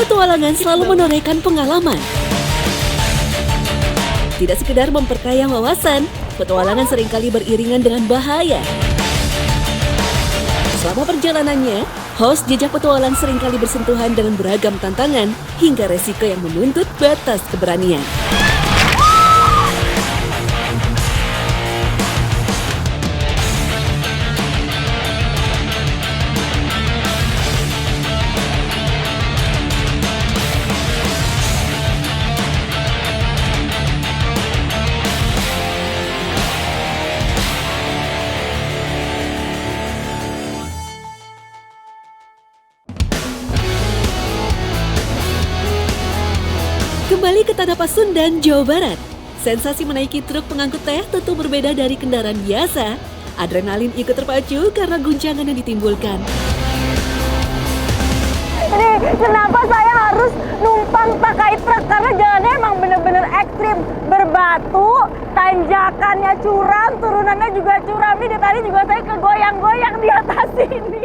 Petualangan selalu menorehkan pengalaman. Tidak sekedar memperkaya wawasan, petualangan seringkali beriringan dengan bahaya. Selama perjalanannya, host jejak petualang seringkali bersentuhan dengan beragam tantangan hingga resiko yang menuntut batas keberanian. Kembali ke Tanah Pasundan, Jawa Barat. Sensasi menaiki truk pengangkut teh tentu berbeda dari kendaraan biasa. Adrenalin ikut terpacu karena guncangan yang ditimbulkan. Ini kenapa saya harus numpang pakai truk? Karena jalannya emang bener-bener ekstrim. Berbatu, tanjakannya curam, turunannya juga curam. Ini tadi juga saya kegoyang-goyang di atas ini.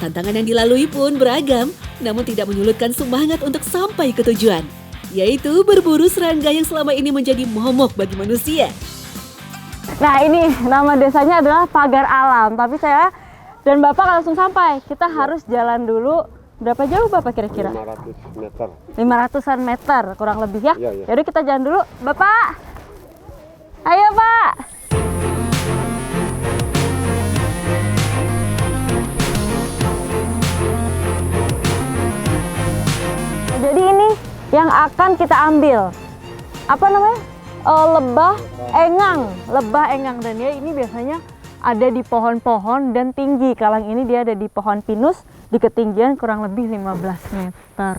Tantangan yang dilalui pun beragam, namun tidak menyulutkan semangat untuk sampai ke tujuan, yaitu berburu serangga yang selama ini menjadi momok bagi manusia. Nah, ini nama desanya adalah Pagar Alam, tapi saya dan Bapak langsung sampai. Kita harus jalan dulu. Berapa jauh Bapak kira-kira? 500 meter. 500-an meter kurang lebih ya? Iya, iya. Yaudah kita jalan dulu. Bapak! Ayo Pak! Jadi ini yang akan kita ambil. Apa namanya? Lebah engang. Dan ya ini biasanya ada di pohon-pohon dan tinggi. Kalau yang ini dia ada di pohon pinus di ketinggian kurang lebih 15 meter.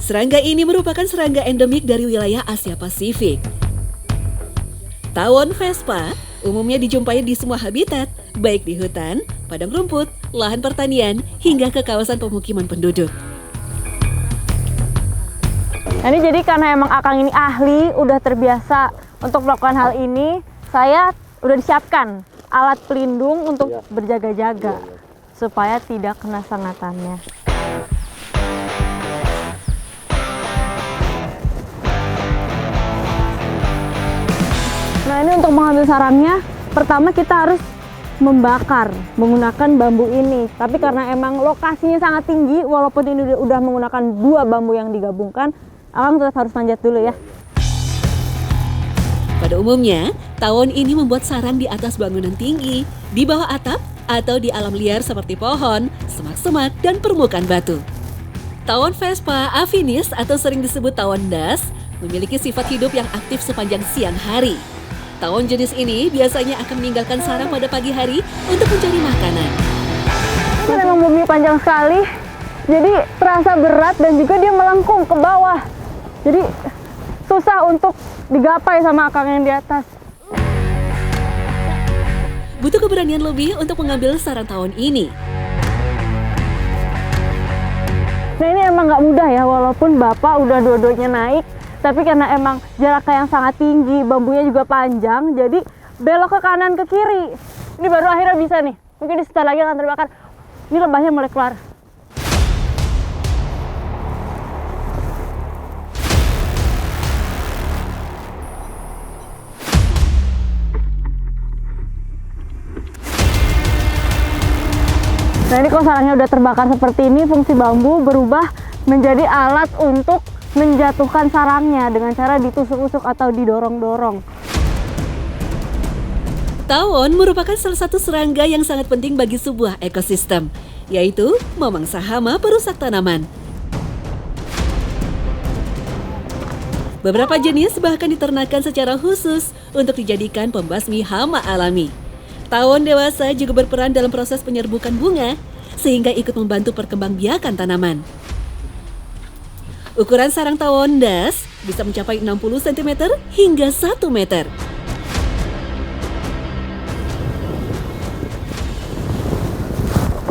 Serangga ini merupakan serangga endemik dari wilayah Asia Pasifik. Tawon Vespa umumnya dijumpai di semua habitat, baik di hutan, padang rumput, lahan pertanian, hingga ke kawasan pemukiman penduduk. Nah ini jadi karena emang Akang ini ahli, udah terbiasa untuk melakukan hal ini, saya udah disiapkan alat pelindung untuk berjaga-jaga supaya tidak kena sangatannya. Nah ini untuk mengambil sarangnya, pertama kita harus membakar menggunakan bambu ini. Tapi karena emang lokasinya sangat tinggi, walaupun ini udah menggunakan 2 bambu yang digabungkan, Akang tetap harus manjat dulu ya. Pada umumnya, tawon ini membuat sarang di atas bangunan tinggi, di bawah atap, atau di alam liar seperti pohon, semak-semak, dan permukaan batu. Tawon Vespa afinis atau sering disebut tawon das memiliki sifat hidup yang aktif sepanjang siang hari. Tawon jenis ini biasanya akan meninggalkan sarang pada pagi hari untuk mencari makanan. Ini memang bumi panjang sekali, jadi terasa berat dan juga dia melengkung ke bawah. Jadi susah untuk digapai sama Akang yang di atas. Butuh keberanian lebih untuk mengambil sarang tawon ini. Nah ini emang nggak mudah ya, walaupun Bapak udah dua-duanya naik, tapi karena emang jaraknya yang sangat tinggi, bambunya juga panjang, jadi belok ke kanan ke kiri. Ini baru akhirnya bisa nih, mungkin sebentar lagi akan terbakar. Ini lebahnya mulai keluar. Nah ini kalau sarangnya udah terbakar seperti ini, fungsi bambu berubah menjadi alat untuk menjatuhkan sarangnya dengan cara ditusuk-tusuk atau didorong-dorong. Tawon merupakan salah satu serangga yang sangat penting bagi sebuah ekosistem, yaitu memangsa hama perusak tanaman. Beberapa jenis bahkan diternakan secara khusus untuk dijadikan pembasmi hama alami. Tawon dewasa juga berperan dalam proses penyerbukan bunga, sehingga ikut membantu perkembangbiakan tanaman. Ukuran sarang tawon das bisa mencapai 60 cm hingga 1 meter.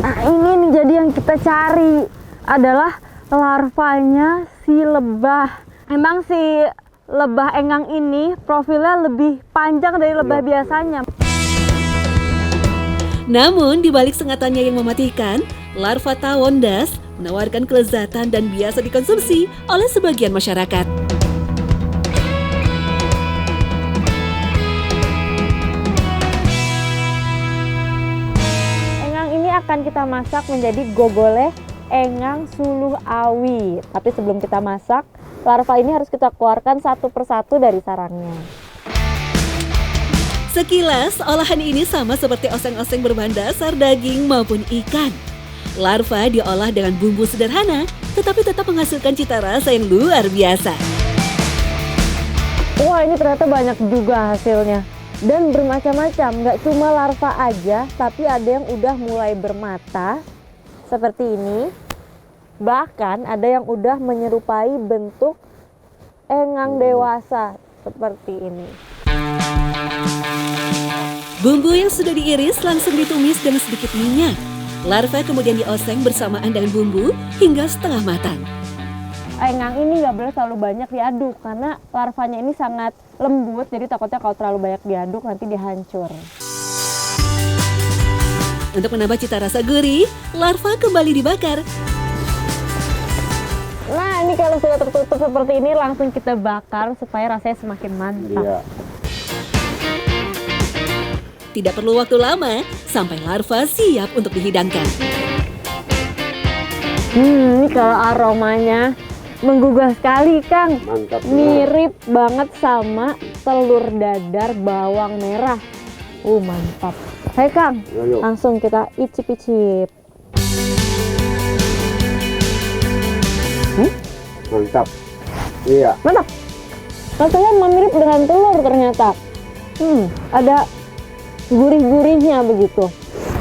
Nah ini nih jadi yang kita cari adalah larvanya si lebah. Emang si lebah engang ini profilnya lebih panjang dari lebah biasanya. Namun, di balik sengatannya yang mematikan, larva tawon das menawarkan kelezatan dan biasa dikonsumsi oleh sebagian masyarakat. Engang ini akan kita masak menjadi gogole engang suluh awi. Tapi sebelum kita masak, larva ini harus kita keluarkan satu persatu dari sarangnya. Sekilas, olahan ini sama seperti oseng-oseng berbahan dasar daging maupun ikan. Larva diolah dengan bumbu sederhana, tetapi tetap menghasilkan cita rasa yang luar biasa. Wah, ini ternyata banyak juga hasilnya. Dan bermacam-macam, nggak cuma larva aja, tapi ada yang udah mulai bermata, seperti ini. Bahkan ada yang udah menyerupai bentuk engang dewasa, seperti ini. Bumbu yang sudah diiris langsung ditumis dengan sedikit minyak. Larva kemudian dioseng bersamaan dengan bumbu hingga setengah matang. Engang ini nggak boleh terlalu banyak diaduk karena larvanya ini sangat lembut, jadi takutnya kalau terlalu banyak diaduk nanti dia hancur. Untuk menambah cita rasa gurih, larva kembali dibakar. Nah, ini kalau sudah tertutup seperti ini langsung kita bakar supaya rasanya semakin mantap. Iya. Tidak perlu waktu lama sampai larva siap untuk dihidangkan. Ini kalau aromanya menggugah sekali, Kang. Mantap. Mirip banget sama telur dadar bawang merah. Mantap. Hai, Kang. Yuk. Langsung kita icip-icip. Mantap. Iya. Mantap. Rasanya mirip dengan telur ternyata. Ada gurih-gurihnya begitu.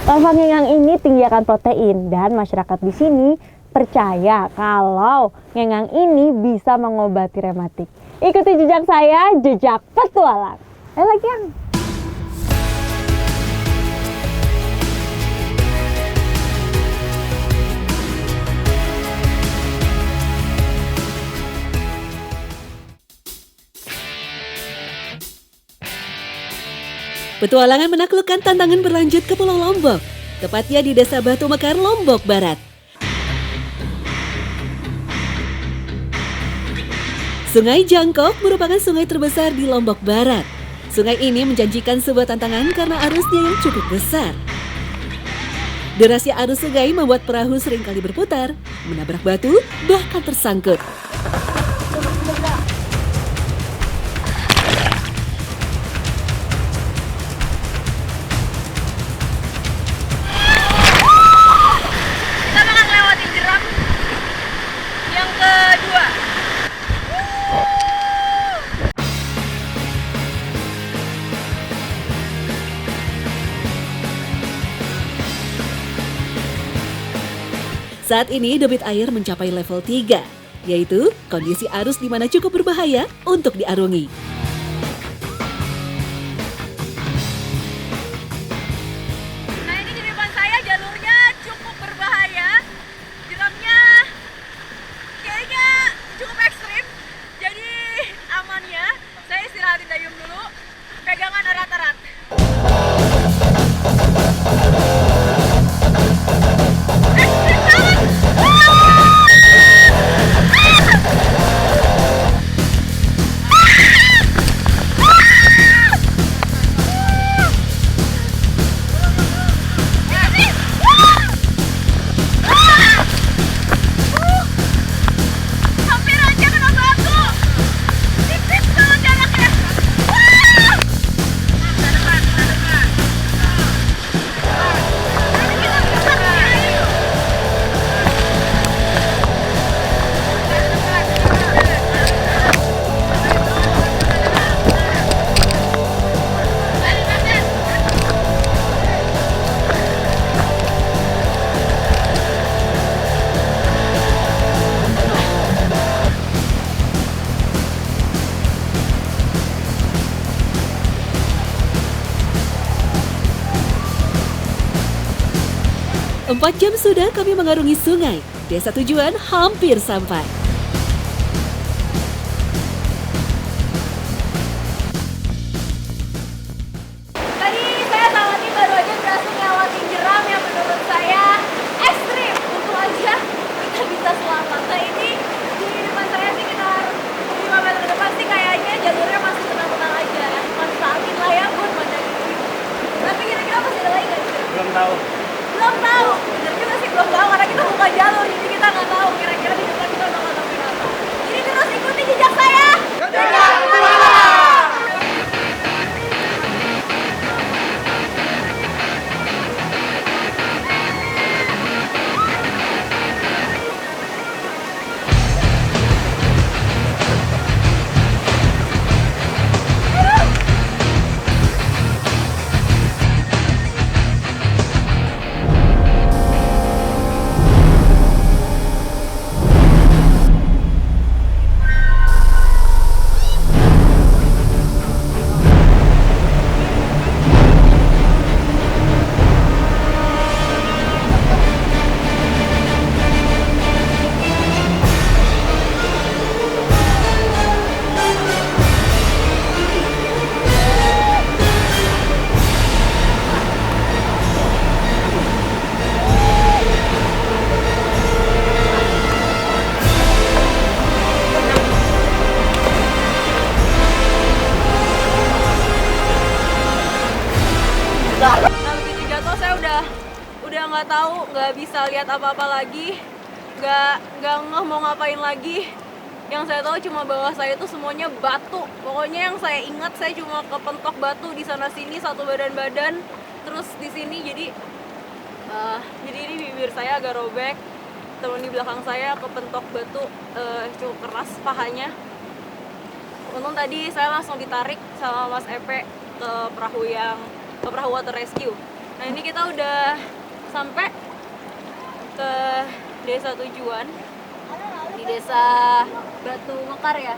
Larva ngengang ini tinggi akan protein dan masyarakat di sini percaya kalau ngengang ini bisa mengobati rematik. Ikuti jejak saya, jejak petualang. Ayo lagi, Yang. Petualangan menaklukkan tantangan berlanjut ke Pulau Lombok, tepatnya di Desa Batu Mekar, Lombok Barat. Sungai Jangkok merupakan sungai terbesar di Lombok Barat. Sungai ini menjanjikan sebuah tantangan karena arusnya yang cukup besar. Derasnya arus sungai membuat perahu seringkali berputar, menabrak batu, bahkan tersangkut. Saat ini debit air mencapai level 3, yaitu kondisi arus di mana cukup berbahaya untuk diarungi. Nah, ini di depan saya jalurnya cukup berbahaya. Jeramnya kayaknya cukup ekstrim. Jadi aman ya. Saya istirahatin dayung dulu. Pegangan erat-erat. Empat jam sudah kami mengarungi sungai. Desa tujuan hampir sampai. Tadi saya lewati baru aja berhasil ngelewatin jeram yang menurut saya ekstrim. bisa selamat. Nah ini di depan saya sih sekitar 5 meter ke depan sih kayaknya jalurnya masih tenang-tenang aja. Masih amin lah ya buat mandangin view. Tapi kira-kira masih ada lagi nggak sih? Belum tahu. Belum tahu. Bener juga sih belum tahu karena kita buka jalur jadi kita nggak tahu kira-kira di depan kita bakal nemuin apa. Jadi terus ikuti jejak saya. Jejak Petualang. Nah begitu jatuh saya udah nggak tahu, nggak bisa lihat apa-apa lagi, nggak ngeh mau ngapain lagi. Yang saya tahu cuma bawah saya itu semuanya batu. Pokoknya yang saya ingat saya cuma kepentok batu di sana sini satu badan-badan, terus di sini jadi ini bibir saya agak robek, teman di belakang saya kepentok batu cukup keras pahanya. Untung tadi saya langsung ditarik sama Mas Epe ke perahu water rescue. Nah ini kita udah sampai ke desa tujuan di desa Batu Mekar ya.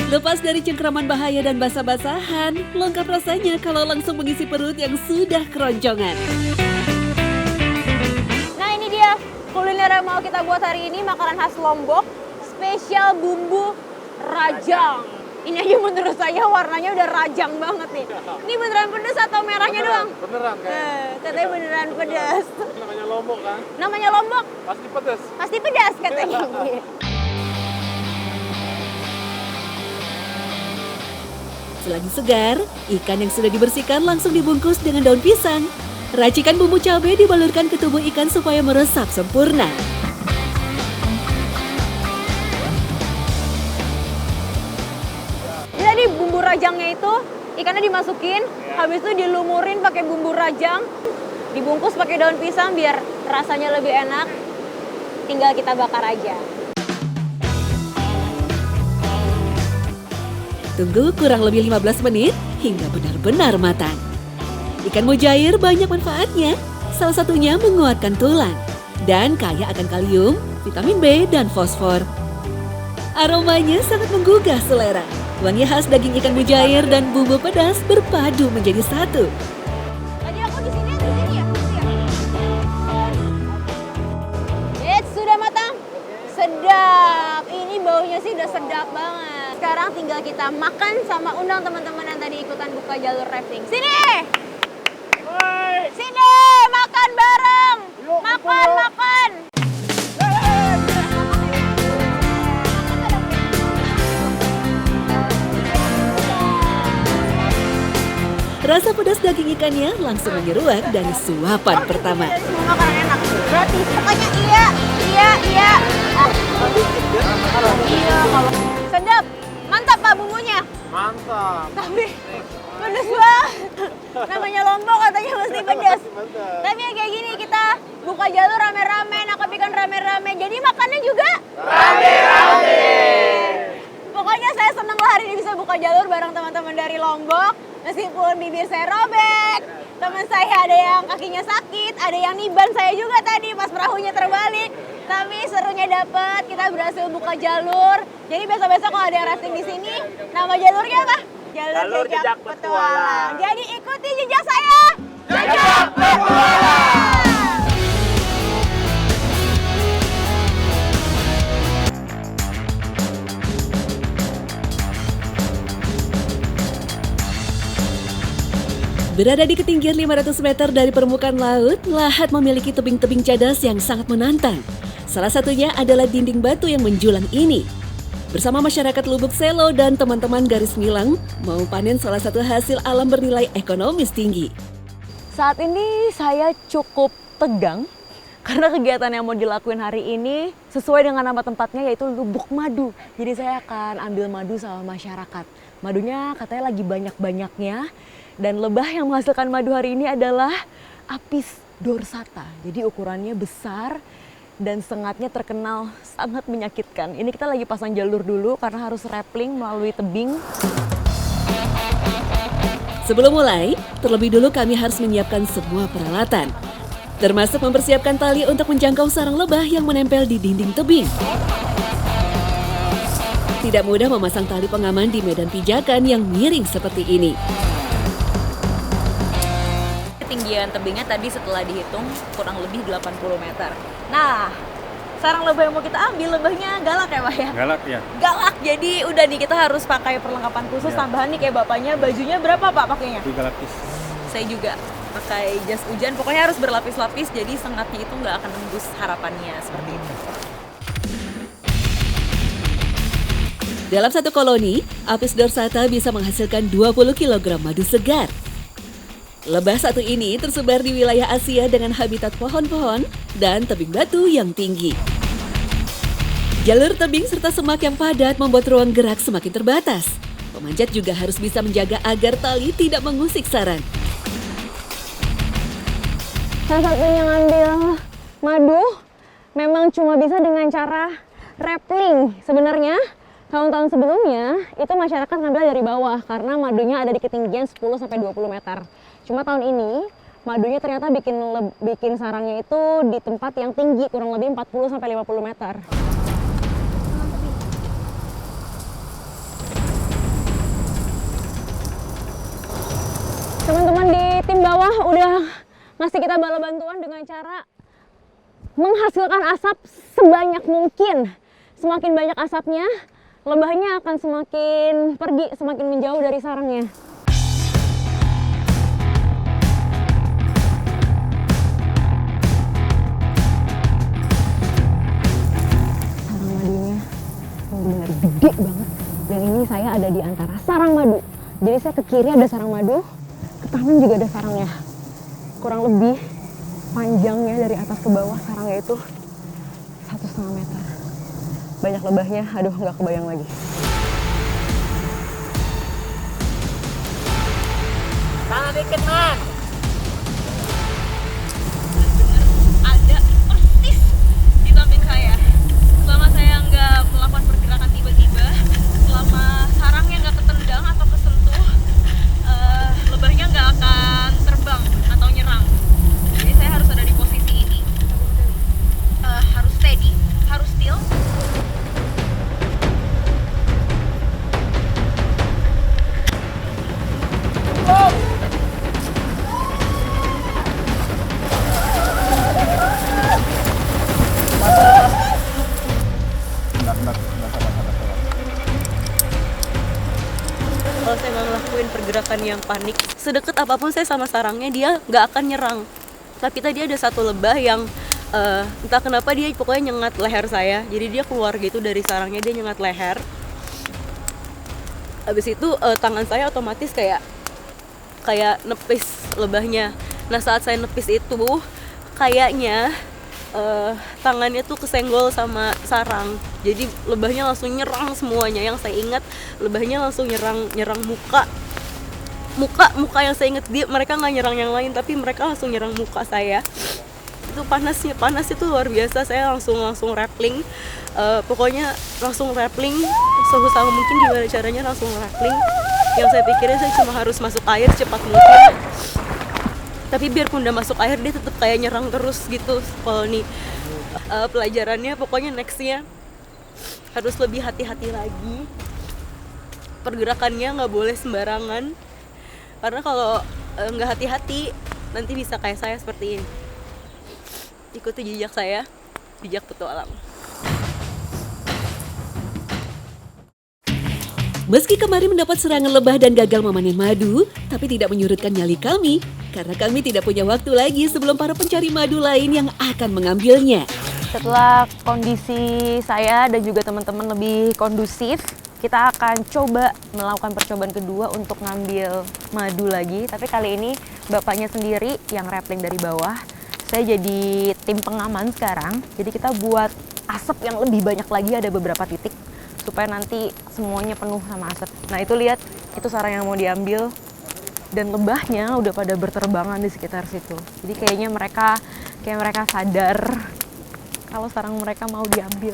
Lepas dari cengkraman bahaya dan basah-basahan, lengkap rasanya kalau langsung mengisi perut yang sudah keroncongan. Nah ini dia kuliner yang mau kita buat hari ini, makanan khas Lombok, spesial bumbu rajang. Ini aja menurut saya warnanya udah rajang banget nih. Ini beneran pedas atau merahnya doang? Beneran kayak. Katanya beneran pedas. Namanya Lombok kan? Namanya Lombok, Pasti pedas. pasti pedas katanya. Selagi segar, ikan yang sudah dibersihkan langsung dibungkus dengan daun pisang. Racikan bumbu cabai dibalurkan ke tubuh ikan supaya meresap sempurna. Jadi bumbu rajangnya itu ikannya dimasukin, habis itu dilumurin pakai bumbu rajang, dibungkus pakai daun pisang biar rasanya lebih enak. Tinggal kita bakar aja. Tunggu kurang lebih 15 menit hingga benar-benar matang. Ikan mujair banyak manfaatnya, salah satunya menguatkan tulang dan kaya akan kalium, vitamin B, dan fosfor. Aromanya sangat menggugah selera. Wangi khas daging ikan mujair dan bumbu pedas berpadu menjadi satu. Tadi aku di sini ya? Sudah matang. Sedap. Ini baunya sih udah sedap banget. Sekarang tinggal kita makan sama undang teman-teman yang tadi ikutan buka jalur rafting. Sini! Sini! Makan bareng! Makan! Rasa pedas daging ikannya langsung menyeruak dari suapan pertama. Semua makanan enak. Berarti pokoknya iya. Iya kalau sedap. Mantap Pak bumbunya. Mantap. Tapi pedas banget. Namanya Lombok katanya mesti pedas. Tapi ya kayak gini kita buka jalur rame-rame, nangkap ikan rame-rame. Jadi makannya juga rame-rame. Pokoknya saya senang lah hari ini bisa buka jalur bareng teman-teman dari Lombok. Meskipun bibir saya robek, teman saya ada yang kakinya sakit, ada yang niban saya juga tadi pas perahunya terbalik. Tapi serunya dapet, kita berhasil buka jalur. Jadi besok-besok kalau ada yang rafting di sini, nama jalurnya apa? Jalur Jejak Petualang. Jadi ikuti jejak saya. Jejak Petualang. Berada di ketinggian 500 meter dari permukaan laut, Lahat memiliki tebing-tebing cadas yang sangat menantang. Salah satunya adalah dinding batu yang menjulang ini. Bersama masyarakat Lubuk Selo dan teman-teman Garis Milang, mau panen salah satu hasil alam bernilai ekonomis tinggi. Saat ini saya cukup tegang karena kegiatan yang mau dilakuin hari ini sesuai dengan nama tempatnya, yaitu Lubuk Madu. Jadi saya akan ambil madu sama masyarakat. Madunya katanya lagi banyak-banyaknya, dan lebah yang menghasilkan madu hari ini adalah Apis dorsata. Jadi ukurannya besar dan sengatnya terkenal sangat menyakitkan. Ini kita lagi pasang jalur dulu karena harus rappelling melalui tebing. Sebelum mulai, terlebih dulu kami harus menyiapkan semua peralatan, termasuk mempersiapkan tali untuk menjangkau sarang lebah yang menempel di dinding tebing. Tidak mudah memasang tali pengaman di medan pijakan yang miring seperti ini. Ketinggian tebingnya tadi setelah dihitung kurang lebih 80 meter. Nah, sarang lebah yang mau kita ambil, lebahnya galak ya Pak ya? Galak ya. Galak, jadi udah nih kita harus pakai perlengkapan khusus tambahan nih kayak bapaknya. Bajunya berapa Pak pakainya? 3 lapis. Saya juga pakai jas hujan, pokoknya harus berlapis-lapis jadi sengatnya itu nggak akan nembus harapannya seperti itu. Dalam satu koloni, Apis dorsata bisa menghasilkan 20 kg madu segar. Lebah satu ini tersebar di wilayah Asia dengan habitat pohon-pohon dan tebing batu yang tinggi. Jalur tebing serta semak yang padat membuat ruang gerak semakin terbatas. Pemanjat juga harus bisa menjaga agar tali tidak mengusik sarang. Salah satunya ngambil madu memang cuma bisa dengan cara rappelling. Sebenarnya tahun-tahun sebelumnya itu masyarakat ngambil dari bawah karena madunya ada di ketinggian 10-20 meter. Cuma tahun ini madunya ternyata bikin sarangnya itu di tempat yang tinggi, kurang lebih 40-50 meter. Teman-teman di tim bawah udah ngasih kita bala bantuan dengan cara menghasilkan asap sebanyak mungkin. Semakin banyak asapnya, lebahnya akan semakin pergi, semakin menjauh dari sarangnya. Sarang madunya benar-benar gede banget. Dan ini saya ada di antara sarang madu. Jadi saya ke kiri ada sarang madu, ke kanan juga ada sarangnya. Kurang lebih panjangnya dari atas ke bawah sarangnya itu 1,5 meter. Banyak lebahnya, aduh nggak kebayang lagi. Sana dikit man. Ada persis di samping saya. Selama saya nggak melakukan pergerakan tiba-tiba, selama sarangnya nggak ketendang atau kesentuh, lebahnya nggak akan terbang atau nyerang. Jadi saya harus ada di posisi ini, harus steady, harus still. Kalau saya nggak ngelakuin pergerakan yang panik, sedekat apapun saya sama sarangnya, dia nggak akan nyerang. Tapi tadi ada satu lebah yang entah kenapa dia pokoknya nyengat leher saya. Jadi dia keluar gitu dari sarangnya, dia nyengat leher. Habis itu tangan saya otomatis kayak nepis lebahnya. Nah saat saya nepis itu kayaknya tangannya tuh kesenggol sama sarang. Jadi lebahnya langsung nyerang semuanya. Yang saya ingat lebahnya langsung nyerang muka yang saya ingat, mereka nggak nyerang yang lain, tapi mereka langsung nyerang muka saya. Itu panas itu luar biasa. Saya langsung rappelling, pokoknya langsung rappelling seusaha mungkin. Gimana caranya langsung rappelling. Yang saya pikirnya saya cuma harus masuk air cepat mungkin, tapi biarpun udah masuk air dia tetap kayak nyerang terus gitu. Kalau nih pelajarannya pokoknya nextnya harus lebih hati-hati lagi, pergerakannya nggak boleh sembarangan, karena kalau nggak hati-hati nanti bisa kayak saya seperti ini. Ikuti jejak saya, jejak petualang. Meski kemarin mendapat serangan lebah dan gagal memanen madu, tapi tidak menyurutkan nyali kami karena kami tidak punya waktu lagi sebelum para pencari madu lain yang akan mengambilnya. Setelah kondisi saya dan juga teman-teman lebih kondusif, kita akan coba melakukan percobaan kedua untuk ngambil madu lagi. Tapi kali ini bapaknya sendiri yang rappling dari bawah. Saya jadi tim pengaman sekarang. Jadi kita buat asap yang lebih banyak lagi, ada beberapa titik supaya nanti semuanya penuh sama asap. Nah itu lihat, itu sarang yang mau diambil dan lebahnya udah pada berterbangan di sekitar situ. Jadi kayaknya mereka sadar kalau sarang mereka mau diambil.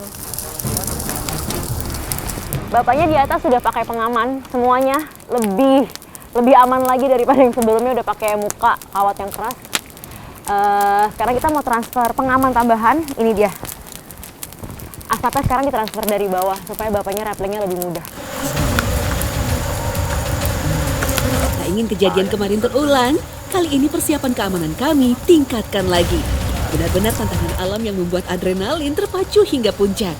Bapaknya di atas sudah pakai pengaman, semuanya lebih aman lagi daripada yang sebelumnya udah pakai muka kawat yang keras. Sekarang kita mau transfer pengaman tambahan, ini dia. Asapnya sekarang ditransfer dari bawah supaya bapaknya rapplingnya lebih mudah. Tak ingin kejadian kemarin terulang, kali ini persiapan keamanan kami tingkatkan lagi. Benar-benar tantangan alam yang membuat adrenalin terpacu hingga puncak.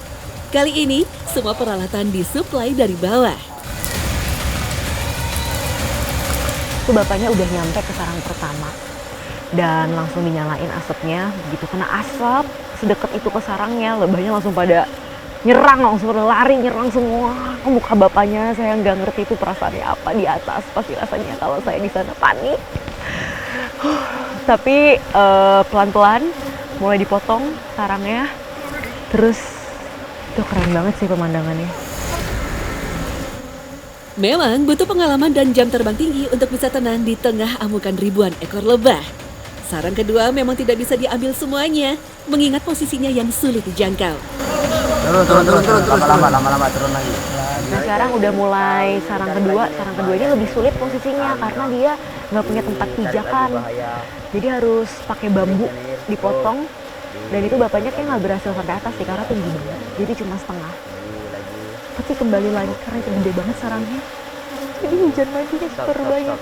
Kali ini, semua peralatan disuplai dari bawah. Itu bapaknya udah nyampe ke sarang pertama. Dan langsung dinyalain asapnya. Begitu kena asap, sedekat itu ke sarangnya, lebahnya langsung pada nyerang, langsung pada lari, nyerang semua ke muka bapaknya. Saya nggak ngerti itu perasaannya apa di atas. Pasti rasanya kalau saya di sana panik. Tapi pelan-pelan mulai dipotong sarangnya. Terus itu keren banget sih pemandangannya. Memang butuh pengalaman dan jam terbang tinggi untuk bisa tenang di tengah amukan ribuan ekor lebah. Sarang kedua memang tidak bisa diambil semuanya, mengingat posisinya yang sulit dijangkau. Turun, lama-lama turun lagi. Nah sekarang udah mulai sarang kedua ini lebih sulit posisinya karena dia nggak punya tempat pijakan. Jadi harus pakai bambu dipotong, dan itu bapaknya kayak nggak berhasil sampai atas sih karena tinggi banget. Jadi cuma setengah. Tapi kembali lagi karena itu gede banget sarangnya. Jadi hujan madunya super banyak.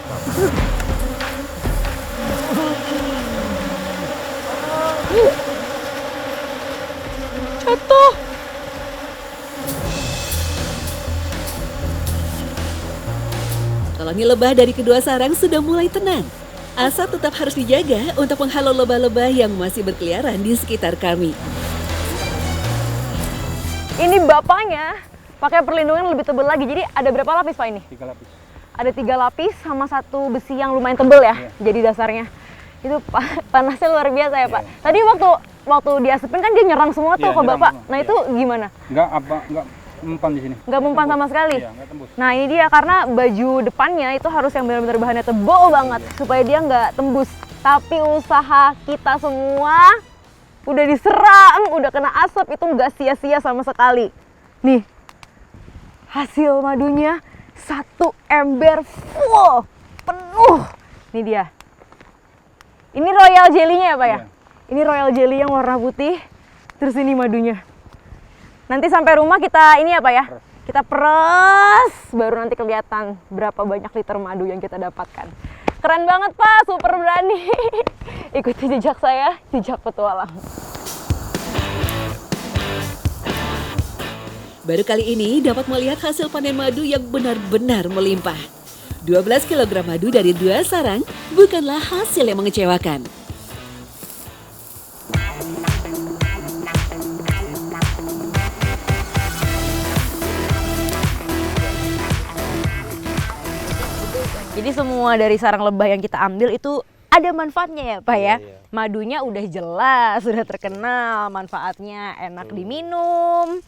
Jatuh. Koloni lebah dari kedua sarang sudah mulai tenang. Asap tetap harus dijaga untuk menghalau lebah-lebah yang masih berkeliaran di sekitar kami. Ini bapaknya pakai perlindungan lebih tebal lagi. Jadi ada berapa lapis Pak ini? 3 lapis. Ada 3 lapis sama satu besi yang lumayan tebal ya. Jadi dasarnya. Itu panasnya luar biasa ya Pak. Tadi waktu diasepin kan dia nyerang semua tuh ke Bapak. Semua. Nah itu gimana? Enggak mempan di sini. Nggak mempan sama sekali? Iya, nggak tembus. Nah ini dia, karena baju depannya itu harus yang benar-benar bahannya tebal banget supaya dia nggak tembus. Tapi usaha kita semua udah diserang, udah kena asap, itu nggak sia-sia sama sekali. Nih, hasil madunya 1 ember full, penuh. Ini dia. Ini royal jelly-nya ya Pak ya? Iya. Ini royal jelly yang warna putih, terus ini madunya. Nanti sampai rumah kita ini ya Pak ya? Kita peres, baru nanti kelihatan berapa banyak liter madu yang kita dapatkan. Keren banget Pak, super berani. Ikuti jejak saya, jejak petualang. Baru kali ini dapat melihat hasil panen madu yang benar-benar melimpah. 12 kg madu dari 2 sarang bukanlah hasil yang mengecewakan. Jadi semua dari sarang lebah yang kita ambil itu ada manfaatnya ya Pak ya? Iya. Madunya udah jelas, sudah terkenal manfaatnya, enak diminum,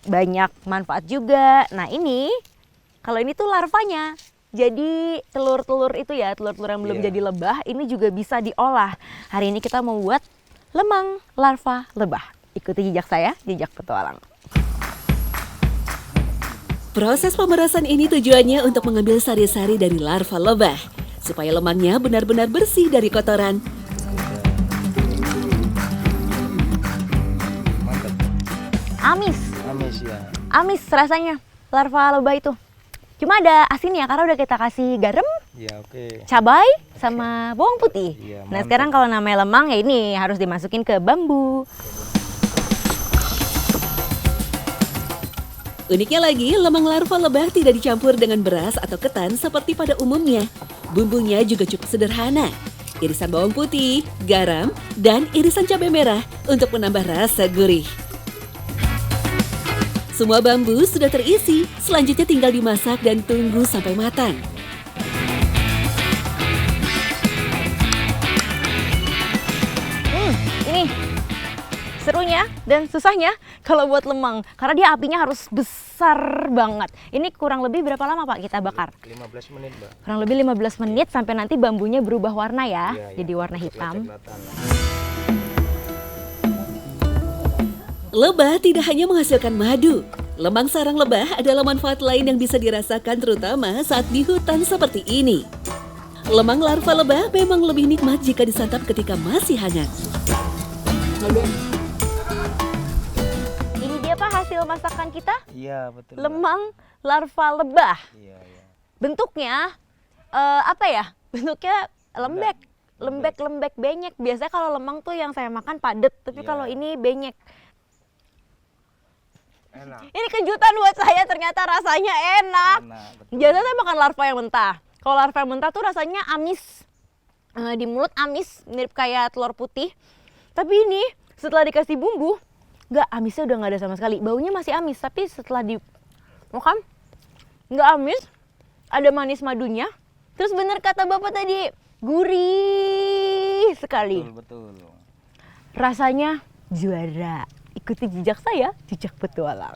banyak manfaat juga. Nah ini, kalau ini tuh larvanya. Jadi telur-telur itu ya, telur-telur yang belum jadi lebah, ini juga bisa diolah. Hari ini kita mau buat lemang larva lebah. Ikuti jejak saya, jejak petualang. Proses pemerasan ini tujuannya untuk mengambil sari-sari dari larva lebah, supaya lemangnya benar-benar bersih dari kotoran. Amis, Ya. amis rasanya larva lebah itu. Cuma ada asinnya karena udah kita kasih garam, Ya, oke. cabai, sama bawang putih. Iya, Nah mantap. sekarang kalau namanya lemang ya ini harus dimasukin ke bambu. Uniknya lagi, lemang larva lebah tidak dicampur dengan beras atau ketan seperti pada umumnya. Bumbunya juga cukup sederhana. Irisan bawang putih, garam, dan irisan cabai merah untuk menambah rasa gurih. Semua bambu sudah terisi, selanjutnya tinggal dimasak dan tunggu sampai matang. Ini serunya dan susahnya kalau buat lemang karena dia apinya harus besar banget. Ini kurang lebih berapa lama Pak kita bakar? 15 menit, Mbak. Kurang lebih 15 menit sampai nanti bambunya berubah warna ya, Iya, jadi warna hitam. Coklat-coklatan. Lebah tidak hanya menghasilkan madu. Lemang sarang lebah adalah manfaat lain yang bisa dirasakan terutama saat di hutan seperti ini. Lemang larva lebah memang lebih nikmat jika disantap ketika masih hangat. Ini dia Pak hasil masakan kita, Iya, betul. Mbak. lemang larva lebah. Iya, iya. Bentuknya apa ya? Bentuknya lembek benyek. Biasanya kalau lemang tuh yang saya makan padet, tapi Iya. kalau ini benyek. Enak. Ini kejutan buat saya, ternyata rasanya enak. Enak, betul. Biasanya saya makan larva yang mentah. Kalau larva yang mentah tuh rasanya amis. Di mulut amis, mirip kayak telur putih. Tapi ini setelah dikasih bumbu, nggak, amisnya udah nggak ada sama sekali. Baunya masih amis, tapi setelah dimakan nggak amis, ada manis madunya. Terus bener kata Bapak tadi, gurih sekali. Betul, betul. Rasanya juara. Ikuti jejak saya, jejak petualang.